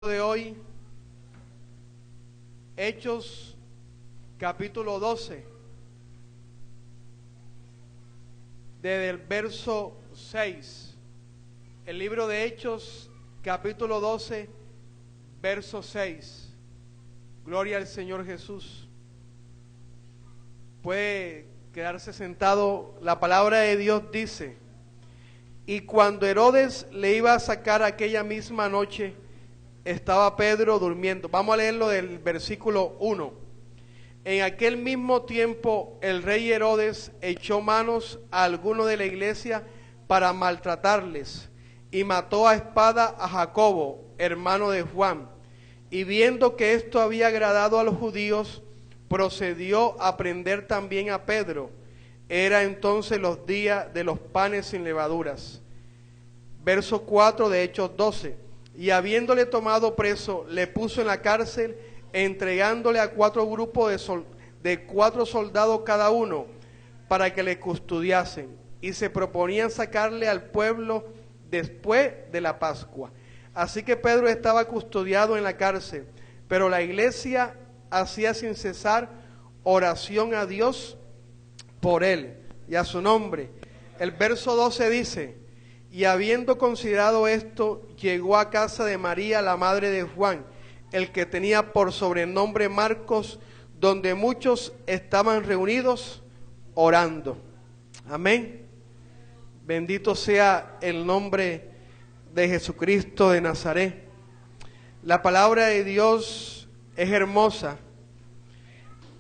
De hoy, Hechos capítulo 12, desde el verso 6. El libro de Hechos capítulo 12, verso 6. Gloria al Señor Jesús. Puede quedarse sentado. La palabra de Dios dice: y cuando Herodes le iba a sacar aquella misma noche, estaba Pedro durmiendo. Vamos a leerlo del versículo 1. En aquel mismo tiempo el rey Herodes echó manos a algunos de la iglesia para maltratarles, y mató a espada a Jacobo, hermano de Juan. Y viendo que esto había agradado a los judíos, procedió a prender también a Pedro. Era entonces los días de los panes sin levaduras. Verso 4 de Hechos 12. Y habiéndole tomado preso, le puso en la cárcel, entregándole a 4 grupos de 4 soldados cada uno, para que le custodiasen. Y se proponían sacarle al pueblo después de la Pascua. Así que Pedro estaba custodiado en la cárcel, pero la iglesia hacía sin cesar oración a Dios por él y a su nombre. El verso 12 dice: y habiendo considerado esto, llegó a casa de María, la madre de Juan, el que tenía por sobrenombre Marcos, donde muchos estaban reunidos orando. Amén. Bendito sea el nombre de Jesucristo de Nazaret. La palabra de Dios es hermosa.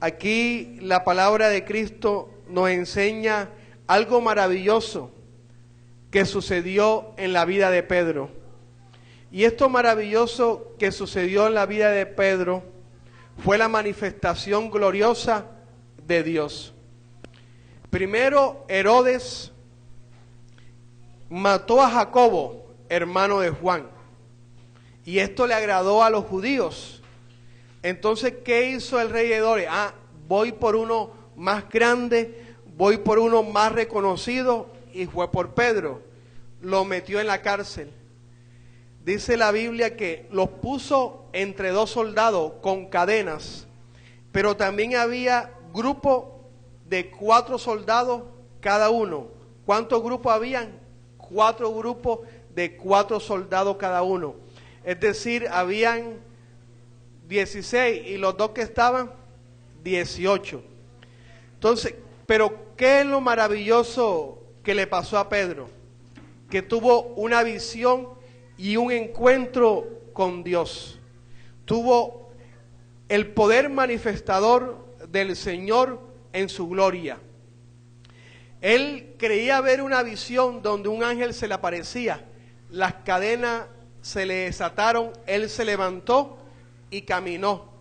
Aquí la palabra de Cristo nos enseña algo maravilloso que sucedió en la vida de Pedro. Y esto maravilloso que sucedió en la vida de Pedro fue la manifestación gloriosa de Dios. Primero, Herodes mató a Jacobo, hermano de Juan, y esto le agradó a los judíos. Entonces, ¿qué hizo el rey Herodes? Voy por uno más grande, voy por uno más reconocido, y fue por Pedro. Lo metió en la cárcel. Dice la Biblia que los puso entre 2 soldados con cadenas, pero también había grupo de 4 soldados cada uno. ¿Cuántos grupos habían? 4 grupos de 4 soldados cada uno. Es decir, habían 16 y los 2 que estaban, 18. Entonces, pero ¿qué es lo maravilloso que le pasó a Pedro? Que tuvo una visión y un encuentro con Dios. Tuvo el poder manifestador del Señor en su gloria. Él creía ver una visión donde un ángel se le aparecía, las cadenas se le desataron, él se levantó y caminó.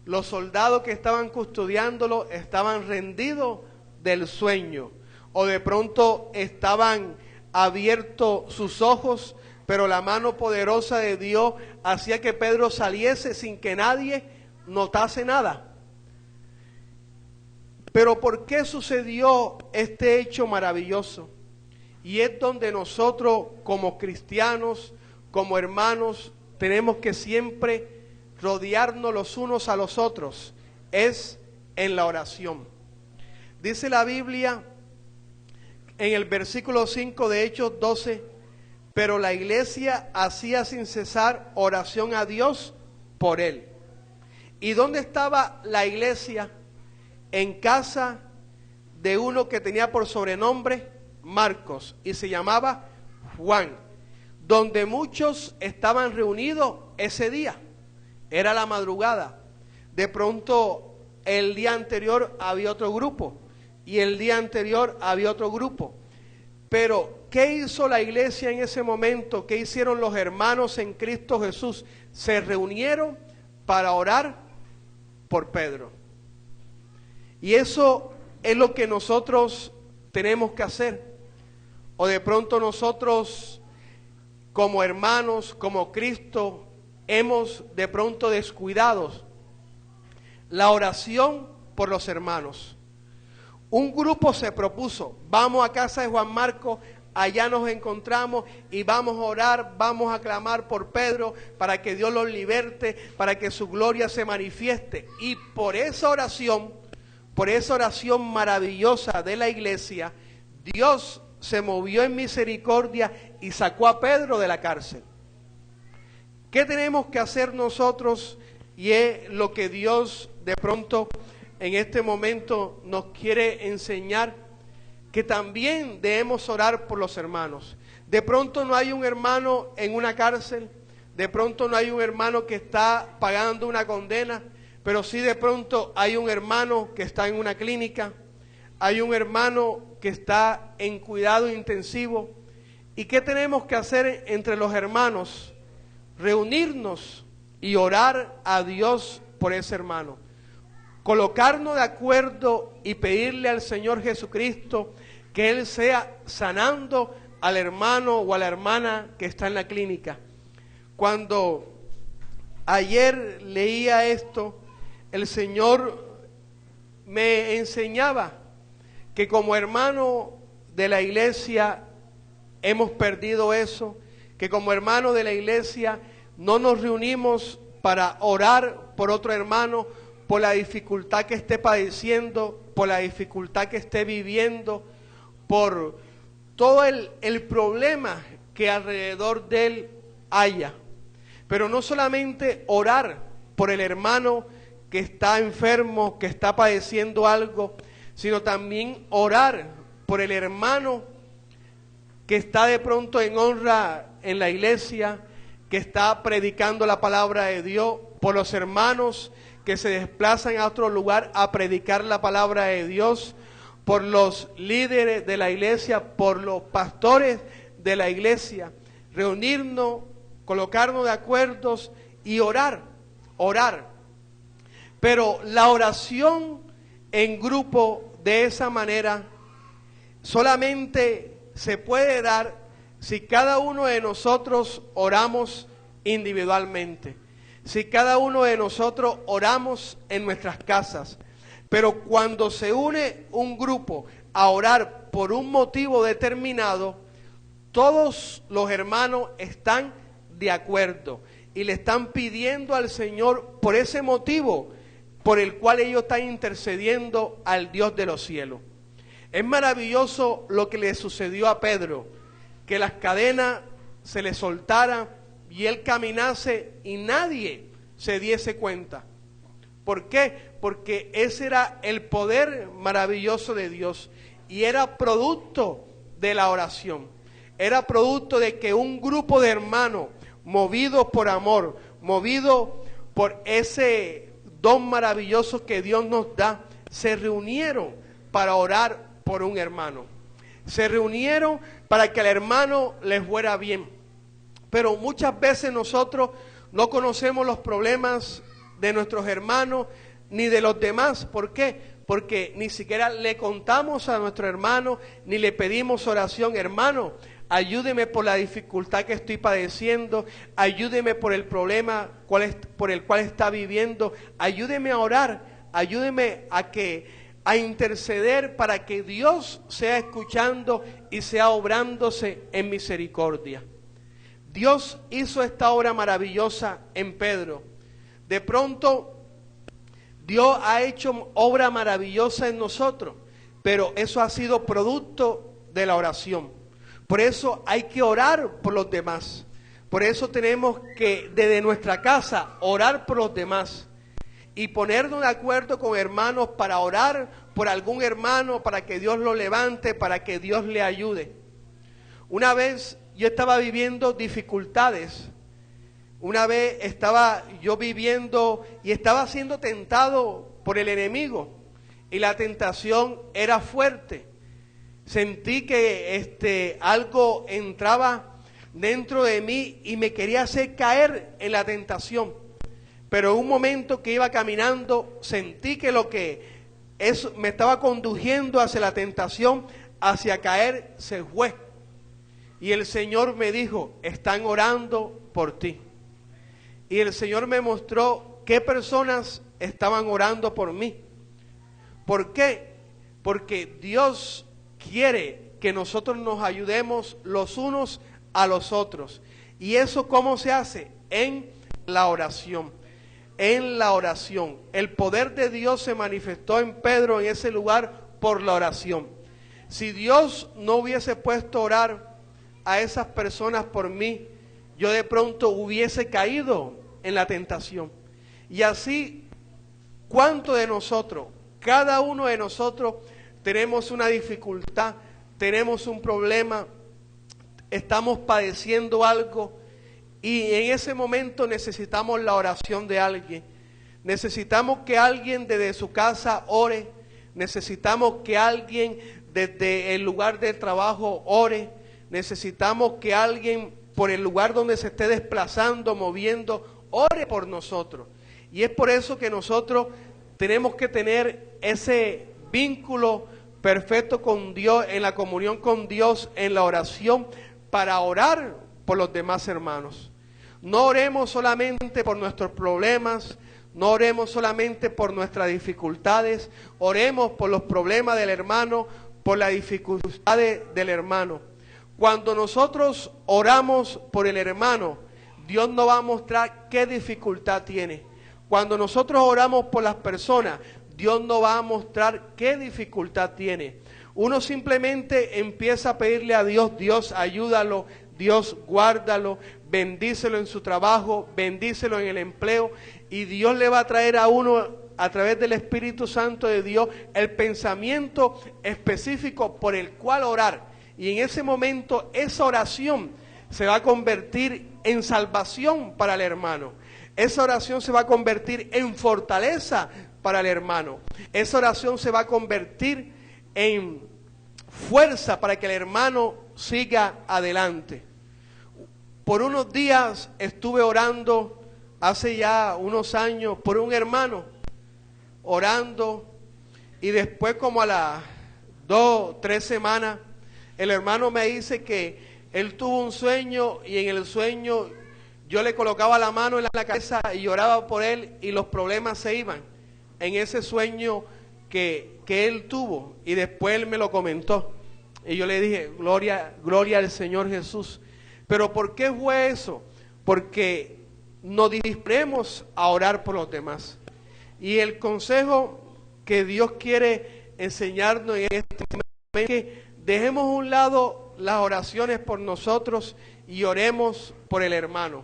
Los soldados que estaban custodiándolo estaban rendidos del sueño, o de pronto estaban abiertos sus ojos, pero la mano poderosa de Dios hacía que Pedro saliese sin que nadie notase nada. Pero ¿por qué sucedió este hecho maravilloso? Y es donde nosotros como cristianos, como hermanos, tenemos que siempre rodearnos los unos a los otros, es en la oración. Dice la Biblia en el versículo 5 de Hechos 12, pero la iglesia hacía sin cesar oración a Dios por él. ¿Y dónde estaba la iglesia? En casa de uno que tenía por sobrenombre Marcos y se llamaba Juan, donde muchos estaban reunidos ese día. Era la madrugada. De pronto el día anterior había otro grupo y el día anterior había otro grupo. Pero ¿qué hizo la iglesia en ese momento? ¿Qué hicieron los hermanos en Cristo Jesús? Se reunieron para orar por Pedro. Y eso es lo que nosotros tenemos que hacer. O de pronto nosotros como hermanos, como Cristo, hemos de pronto descuidado la oración por los hermanos. Un grupo se propuso: vamos a casa de Juan Marcos allá nos encontramos y vamos a orar, vamos a clamar por Pedro para que Dios los liberte, para que su gloria se manifieste. Y por esa oración maravillosa de la iglesia, Dios se movió en misericordia y sacó a Pedro de la cárcel. ¿Qué tenemos que hacer nosotros? Y es lo que Dios de pronto en este momento nos quiere enseñar, que también debemos orar por los hermanos. De pronto no hay un hermano en una cárcel, de pronto no hay un hermano que está pagando una condena, pero sí de pronto hay un hermano que está en una clínica, hay un hermano que está en cuidado intensivo. ¿Y qué tenemos que hacer entre los hermanos? Reunirnos y orar a Dios por ese hermano. Colocarnos de acuerdo y pedirle al Señor Jesucristo que Él sea sanando al hermano o a la hermana que está en la clínica. Cuando ayer leía esto, el Señor me enseñaba que como hermano de la iglesia hemos perdido eso, que como hermano de la iglesia no nos reunimos para orar por otro hermano, por la dificultad que esté padeciendo, por la dificultad que esté viviendo, por todo el problema que alrededor de él haya. Pero no solamente orar por el hermano que está enfermo, que está padeciendo algo, sino también orar por el hermano que está de pronto en honra en la iglesia, que está predicando la palabra de Dios, por los hermanos que se desplazan a otro lugar a predicar la palabra de Dios, por los líderes de la iglesia, por los pastores de la iglesia. Reunirnos, colocarnos de acuerdo y orar. Pero la oración en grupo de esa manera solamente se puede dar si cada uno de nosotros oramos individualmente, si cada uno de nosotros oramos en nuestras casas. Pero cuando se une un grupo a orar por un motivo determinado, todos los hermanos están de acuerdo y le están pidiendo al Señor por ese motivo por el cual ellos están intercediendo al Dios de los cielos. Es maravilloso lo que le sucedió a Pedro, que las cadenas se le soltaran y él caminase y nadie se diese cuenta. ¿Por qué? Porque ese era el poder maravilloso de Dios y era producto de la oración. Era producto de que un grupo de hermanos, movidos por amor, movidos por ese don maravilloso que Dios nos da, se reunieron para orar por un hermano. Se reunieron para que al hermano les fuera bien. Pero muchas veces nosotros no conocemos los problemas de nuestros hermanos ni de los demás. ¿Por qué? Porque ni siquiera le contamos a nuestro hermano ni le pedimos oración. Hermano, ayúdeme por la dificultad que estoy padeciendo, ayúdeme por el problema por el cual está viviendo, ayúdeme a orar, ayúdeme a interceder para que Dios sea escuchando y sea obrándose en misericordia. Dios hizo esta obra maravillosa en Pedro. De pronto, Dios ha hecho obra maravillosa en nosotros, pero eso ha sido producto de la oración. Por eso hay que orar por los demás. Por eso tenemos que desde nuestra casa orar por los demás y ponernos de acuerdo con hermanos para orar por algún hermano, para que Dios lo levante, para que Dios le ayude. Una vez yo estaba viviendo dificultades. Una vez estaba yo viviendo y estaba siendo tentado por el enemigo y la tentación era fuerte. Sentí que algo entraba dentro de mí y me quería hacer caer en la tentación. Pero en un momento que iba caminando, sentí que lo que eso me estaba conduciendo hacia la tentación, hacia caer, se fue. Y el Señor me dijo, están orando por ti. Y el Señor me mostró qué personas estaban orando por mí. ¿Por qué? Porque Dios quiere que nosotros nos ayudemos los unos a los otros. ¿Y eso cómo se hace? En la oración. En la oración. El poder de Dios se manifestó en Pedro en ese lugar por la oración. Si Dios no hubiese puesto a orar a esas personas por mí, yo de pronto hubiese caído en la tentación. Y así, ¿cuántos de nosotros, cada uno de nosotros, tenemos una dificultad, tenemos un problema, estamos padeciendo algo y en ese momento necesitamos la oración de alguien? Necesitamos que alguien desde su casa ore, necesitamos que alguien desde el lugar de trabajo ore, necesitamos que alguien por el lugar donde se esté desplazando, moviendo, ore por nosotros. Y es por eso que nosotros tenemos que tener ese vínculo perfecto con Dios, en la comunión con Dios, en la oración, para orar por los demás hermanos. No oremos solamente por nuestros problemas, no oremos solamente por nuestras dificultades, oremos por los problemas del hermano, por las dificultades del hermano. Cuando nosotros oramos por el hermano, Dios nos va a mostrar qué dificultad tiene. Cuando nosotros oramos por las personas, Dios nos va a mostrar qué dificultad tiene. Uno simplemente empieza a pedirle a Dios, Dios ayúdalo, Dios guárdalo, bendícelo en su trabajo, bendícelo en el empleo, y Dios le va a traer a uno, a través del Espíritu Santo de Dios, el pensamiento específico por el cual orar. Y en ese momento esa oración se va a convertir en salvación para el hermano. Esa oración se va a convertir en fortaleza para el hermano. Esa oración se va a convertir en fuerza para que el hermano siga adelante. Por unos días estuve orando, hace ya unos años, por un hermano, orando, y después como a las 2, 3 semanas, el hermano me dice que él tuvo un sueño y en el sueño yo le colocaba la mano en la cabeza y oraba por él y los problemas se iban. En ese sueño que él tuvo, y después él me lo comentó. Y yo le dije, gloria al Señor Jesús. Pero ¿por qué fue eso? Porque nos disponemos a orar por los demás. Y el consejo que Dios quiere enseñarnos en este momento es que dejemos a un lado las oraciones por nosotros y oremos por el hermano.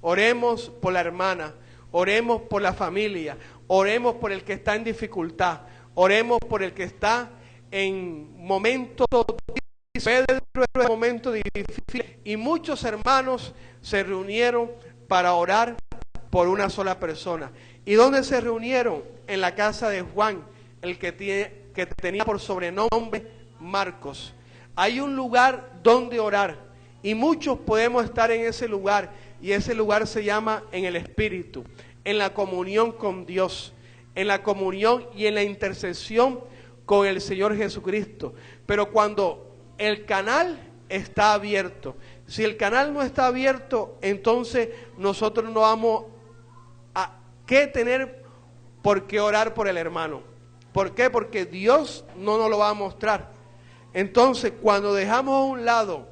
Oremos por la hermana, oremos por la familia, oremos por el que está en dificultad, oremos por el que está en momentos difíciles. Y muchos hermanos se reunieron para orar por una sola persona. ¿Y dónde se reunieron? En la casa de Juan, el que tenía por sobrenombre Marcos. Hay un lugar donde orar y muchos podemos estar en ese lugar, y ese lugar se llama en el Espíritu, en la comunión con Dios, en la comunión y en la intercesión con el Señor Jesucristo. Pero cuando el canal está abierto, si el canal no está abierto, entonces nosotros no vamos a tener por qué orar por el hermano. ¿Por qué? Porque Dios no nos lo va a mostrar. Entonces, cuando dejamos a un lado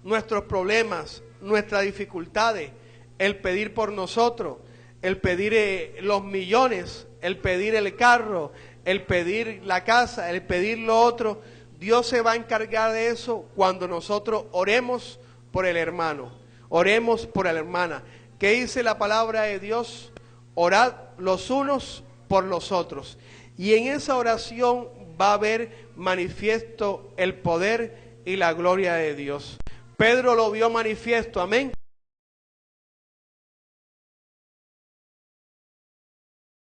nuestros problemas, nuestras dificultades, el pedir por nosotros, el pedir los millones, el pedir el carro, el pedir la casa, el pedir lo otro, Dios se va a encargar de eso cuando nosotros oremos por el hermano, oremos por la hermana. ¿Qué dice la palabra de Dios? Orad los unos por los otros. Y en esa oración va a haber manifiesto el poder y la gloria de Dios. Pedro lo vio manifiesto, amén.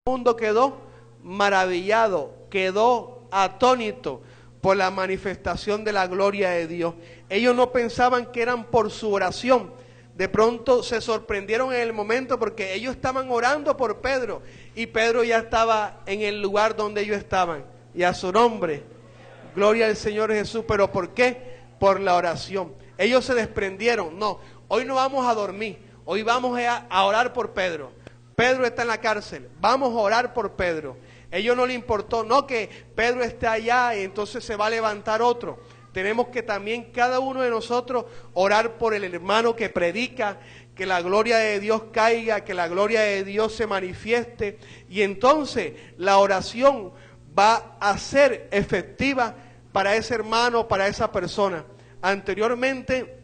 El mundo quedó maravillado, quedó atónito por la manifestación de la gloria de Dios. Ellos no pensaban que eran por su oración. De pronto se sorprendieron en el momento porque ellos estaban orando por Pedro y Pedro ya estaba en el lugar donde ellos estaban. Y a su nombre, gloria al Señor Jesús. ¿Pero por qué? Por la oración. Ellos se desprendieron. No, hoy no vamos a dormir, hoy vamos a orar por Pedro. Pedro está en la cárcel, vamos a orar por Pedro. Ellos no les importó, no que Pedro esté allá y entonces se va a levantar otro. tenemos que también cada uno de nosotros orar por el hermano que predica, que la gloria de Dios caiga, que la gloria de Dios se manifieste, y entonces la oración va a ser efectiva para ese hermano, para esa persona. Anteriormente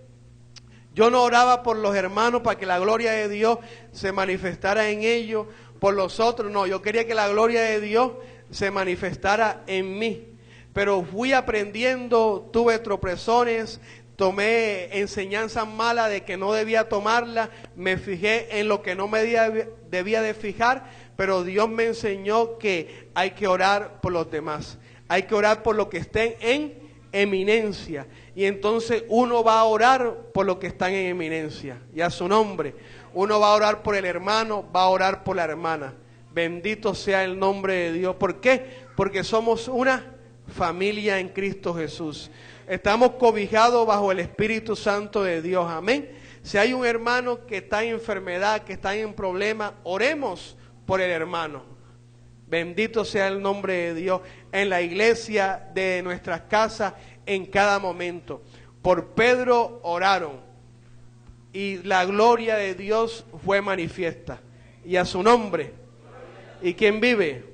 yo no oraba por los hermanos para que la gloria de Dios se manifestara en ellos, por los otros, no, yo quería que la gloria de Dios se manifestara en mí. Pero fui aprendiendo, tuve tropezones, tomé enseñanzas malas de que no debía tomarla, me fijé en lo que no me debía de fijar, pero Dios me enseñó que hay que orar por los demás, hay que orar por los que estén en eminencia, y entonces uno va a orar por los que están en eminencia, y a su nombre, uno va a orar por el hermano, va a orar por la hermana, bendito sea el nombre de Dios. ¿Por qué? Porque somos una familia en Cristo Jesús. Estamos cobijados bajo el Espíritu Santo de Dios. Amén. Si hay un hermano que está en enfermedad, que está en problema, oremos por el hermano. Bendito sea el nombre de Dios. En la iglesia de nuestras casas, en cada momento. Por Pedro oraron y la gloria de Dios fue manifiesta. Y a su nombre. ¿Y quién vive?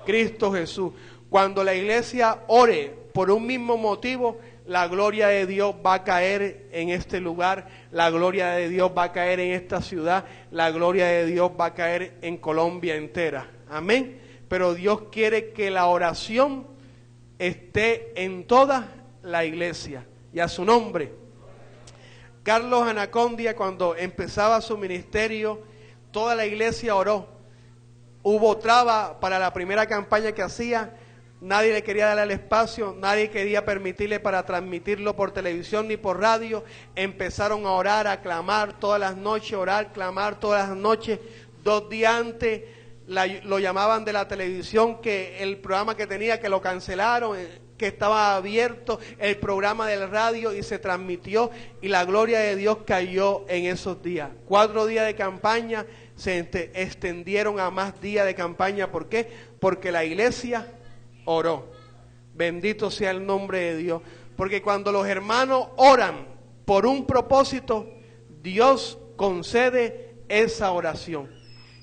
Cristo Jesús. Cuando la iglesia ore por un mismo motivo, la gloria de Dios va a caer en este lugar, la gloria de Dios va a caer en esta ciudad, la gloria de Dios va a caer en Colombia entera. Amén. Pero Dios quiere que la oración esté en toda la iglesia. Y a su nombre. Carlos Anacondia, cuando empezaba su ministerio, toda la iglesia oró. Hubo traba para la primera campaña que hacía. Nadie le quería dar el espacio, nadie quería permitirle para transmitirlo por televisión ni por radio. Empezaron a orar, a clamar todas las noches, orar, clamar todas las noches. 2 días antes lo llamaban de la televisión, que el programa que tenía, que lo cancelaron, que estaba abierto el programa del radio y se transmitió, y la gloria de Dios cayó en esos días. 4 días de campaña se extendieron a más días de campaña. ¿Por qué? Porque la iglesia oró. Bendito sea el nombre de Dios. Porque cuando los hermanos oran por un propósito, Dios concede esa oración.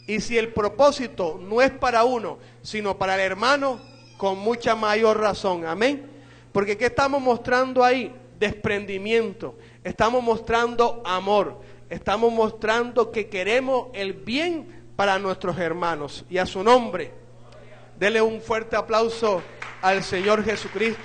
Y si el propósito no es para uno, sino para el hermano, con mucha mayor razón. Amén. Porque ¿qué estamos mostrando ahí? Desprendimiento. Estamos mostrando amor. Estamos mostrando que queremos el bien para nuestros hermanos. Y a su nombre, dele un fuerte aplauso al Señor Jesucristo.